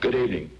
Good evening.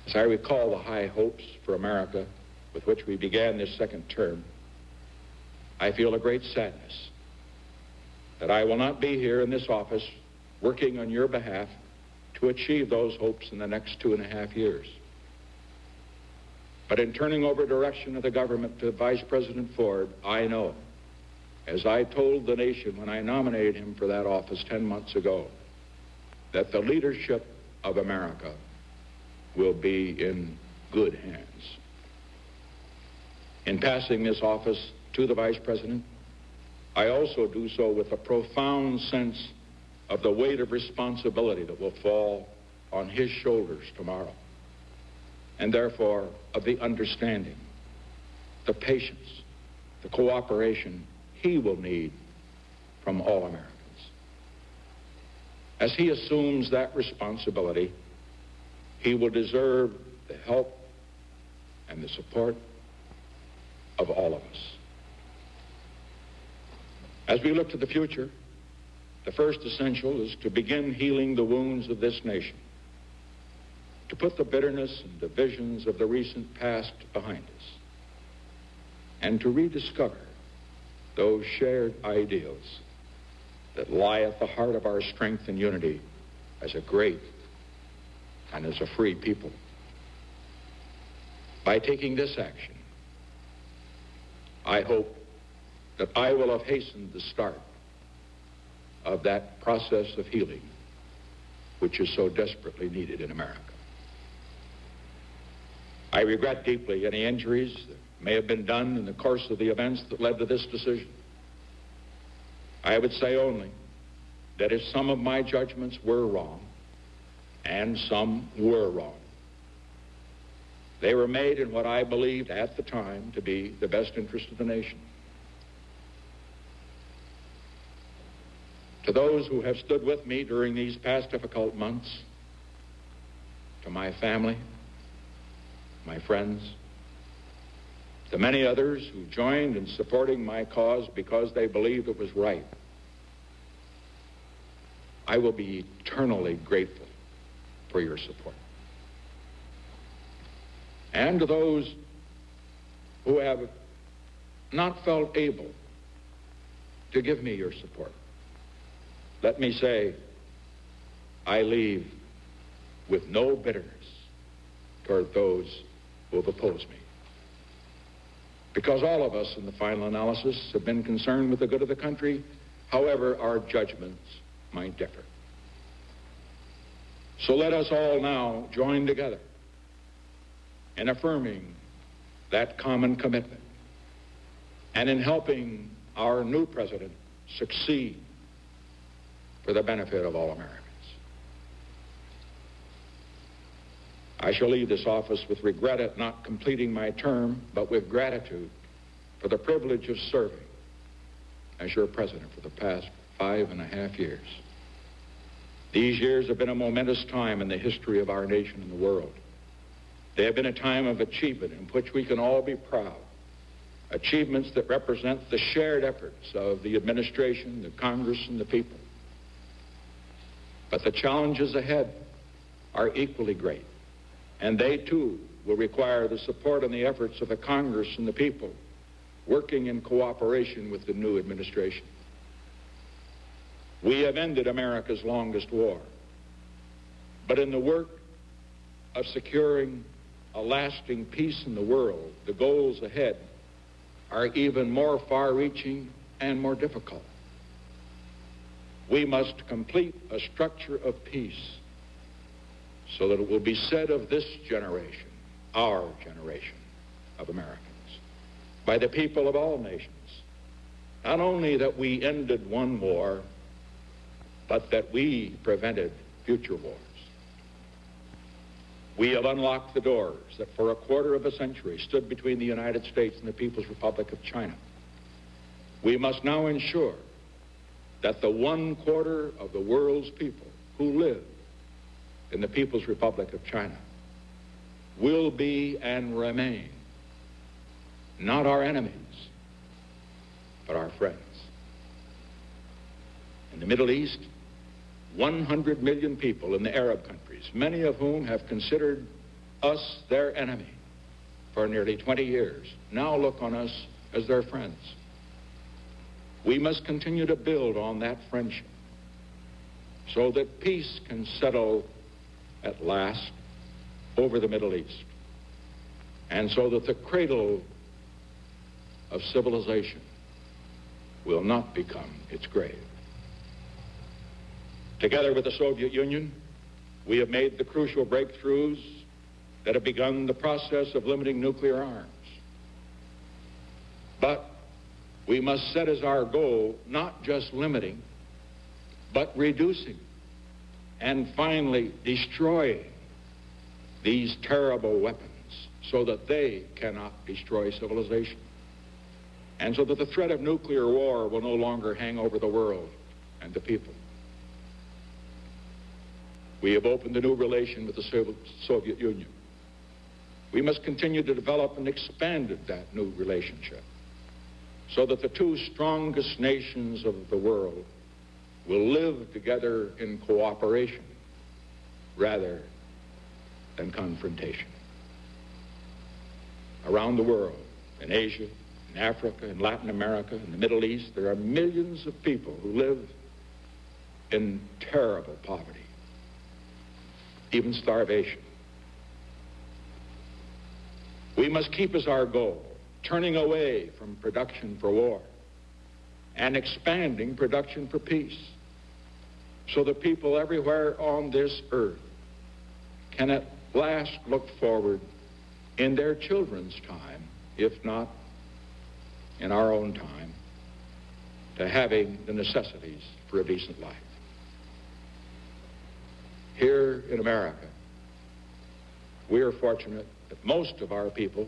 As I recall the high hopes for America with which we began this second term, I feel a great sadness that I will not be here in this office working on your behalf to achieve those hopes in the next 2.5 years. But in turning over direction of the government to Vice President Ford, I know, as I told the nation when I nominated him for that office 10 months ago, that the leadership of America will be in good hands. In passing this office to the Vice President, I also do so with a profound sense of the weight of responsibility that will fall on his shoulders tomorrow, and therefore of the understanding, the patience, the cooperation he will need from all Americans. As he assumes that responsibility, he will deserve the help and the support of all of us. As we look to the future, the first essential is to begin healing the wounds of this nation, to put the bitterness and divisions of the recent past behind us, and to rediscover those shared ideals that lie at the heart of our strength and unity as a great and as a free people. By taking this action, I hope that I will have hastened the start of that process of healing which is so desperately needed in America. I regret deeply any injuries that may have been done in the course of the events that led to this decision. I would say only that if some of my judgments were wrong, and some were wrong, they were made in what I believed at the time to be the best interest of the nation. To those who have stood with me during these past difficult months, to my family, my friends, to many others who joined in supporting my cause because they believed it was right, I will be eternally grateful for your support. And to those who have not felt able to give me your support, let me say, I leave with no bitterness toward those who have opposed me. Because all of us in the final analysis have been concerned with the good of the country, however our judgments might differ. So let us all now join together in affirming that common commitment and in helping our new president succeed for the benefit of all Americans. I shall leave this office with regret at not completing my term, but with gratitude for the privilege of serving as your president for the past 5.5 years. These years have been a momentous time in the history of our nation and the world. They have been a time of achievement in which we can all be proud. Achievements that represent the shared efforts of the administration, the Congress, and the people. But the challenges ahead are equally great, and they too will require the support and the efforts of the Congress and the people working in cooperation with the new administration. We have ended America's longest war, but in the work of securing a lasting peace in the world, the goals ahead are even more far-reaching and more difficult. We must complete a structure of peace so that it will be said of this generation, our generation of Americans, by the people of all nations, not only that we ended one war, but that we prevented future wars. We have unlocked the doors that for a quarter of a century stood between the United States and the People's Republic of China. We must now ensure that the 1/4 of the world's people who live in the People's Republic of China will be and remain not our enemies, but our friends. In the Middle East, 100 million people in the Arab countries, many of whom have considered us their enemy for nearly 20 years, now look on us as their friends. We must continue to build on that friendship so that peace can settle at last over the Middle East, and so that the cradle of civilization will not become its grave. Together with the Soviet Union, we have made the crucial breakthroughs that have begun the process of limiting nuclear arms. But we must set as our goal not just limiting, but reducing and finally destroying these terrible weapons so that they cannot destroy civilization, and so that the threat of nuclear war will no longer hang over the world and the people. We have opened a new relation with the Soviet Union. We must continue to develop and expand that new relationship so that the two strongest nations of the world will live together in cooperation rather than confrontation. Around the world, in Asia, in Africa, in Latin America, in the Middle East, there are millions of people who live in terrible poverty, even starvation. We must keep as our goal turning away from production for war and expanding production for peace, so that people everywhere on this earth can at last look forward in their children's time, if not in our own time, to having the necessities for a decent life. Here in America, we are fortunate that most of our people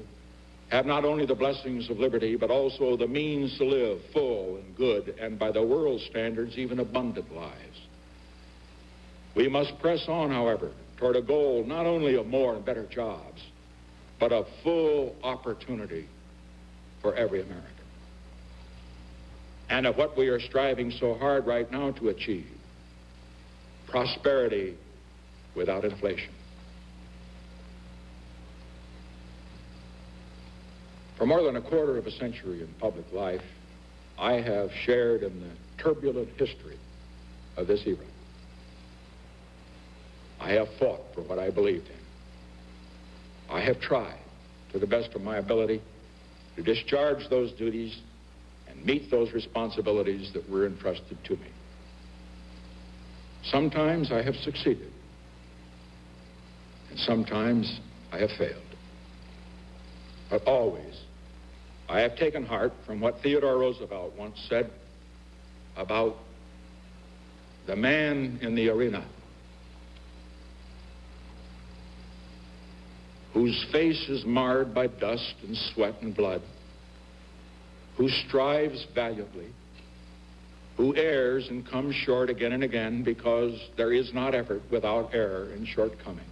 have not only the blessings of liberty, but also the means to live full and good, and by the world's standards, even abundant lives. We must press on, however, toward a goal not only of more and better jobs, but of full opportunity for every American. And of what we are striving so hard right now to achieve, prosperity without inflation. For more than a quarter of a century in public life, I have shared in the turbulent history of this era. I have fought for what I believed in. I have tried, to the best of my ability, to discharge those duties and meet those responsibilities that were entrusted to me. Sometimes I have succeeded, and sometimes I have failed. But always, I have taken heart from what Theodore Roosevelt once said about the man in the arena whose face is marred by dust and sweat and blood, who strives valiantly, who errs and comes short again and again, because there is not effort without error and shortcoming,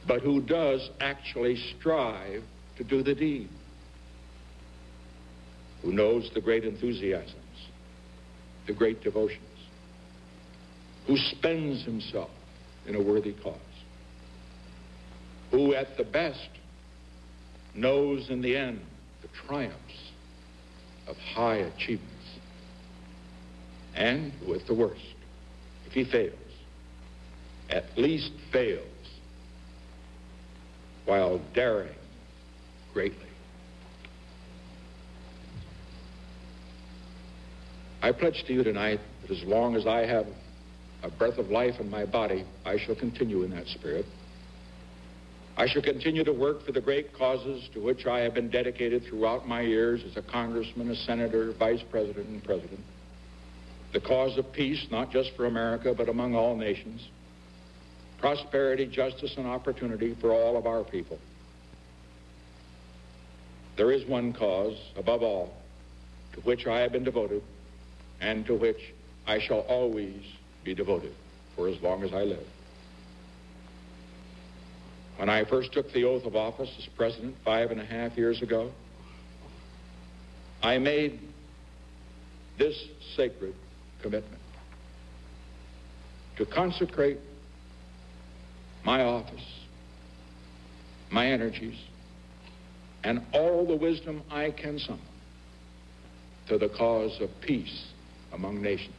but who does actually strive to do the deed, who knows the great enthusiasms, the great devotions, who spends himself in a worthy cause, who at the best knows in the end the triumphs of high achievements, and who at the worst, if he fails, at least fails while daring greatly. I pledge to you tonight that as long as I have a breath of life in my body, I shall continue in that spirit. I shall continue to work for the great causes to which I have been dedicated throughout my years as a congressman, a senator, vice president, and president. The cause of peace, not just for America, but among all nations. Prosperity, justice, and opportunity for all of our people. There is one cause, above all, to which I have been devoted, and to which I shall always be devoted for as long as I live. When I first took the oath of office as president 5.5 years ago, I made this sacred commitment to consecrate my office, my energies, and all the wisdom I can summon to the cause of peace among nations.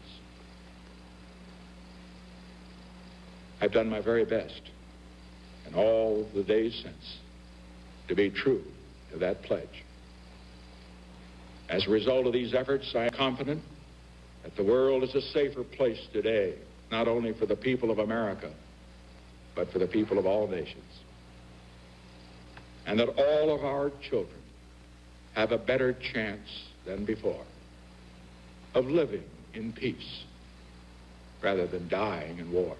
I've done my very best in all the days since to be true to that pledge. As a result of these efforts, I am confident that the world is a safer place today, not only for the people of America, but for the people of all nations. And that all of our children have a better chance than before of living in peace rather than dying in war.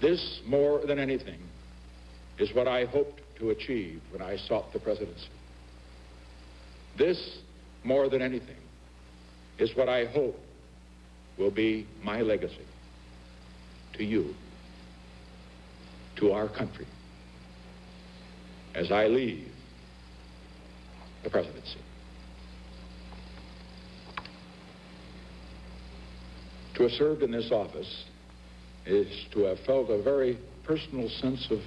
This, more than anything, is what I hoped to achieve when I sought the presidency. This, more than anything, is what I hope will be my legacy to you, to our country, as I leave the presidency. To have served in this office is to have felt a very personal sense of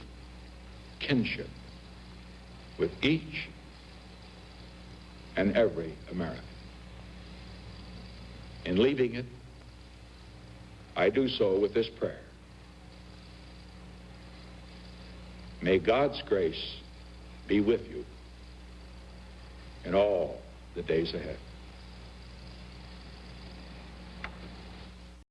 kinship with each and every American. In leaving it, I do so with this prayer. May God's grace be with you in all the days ahead.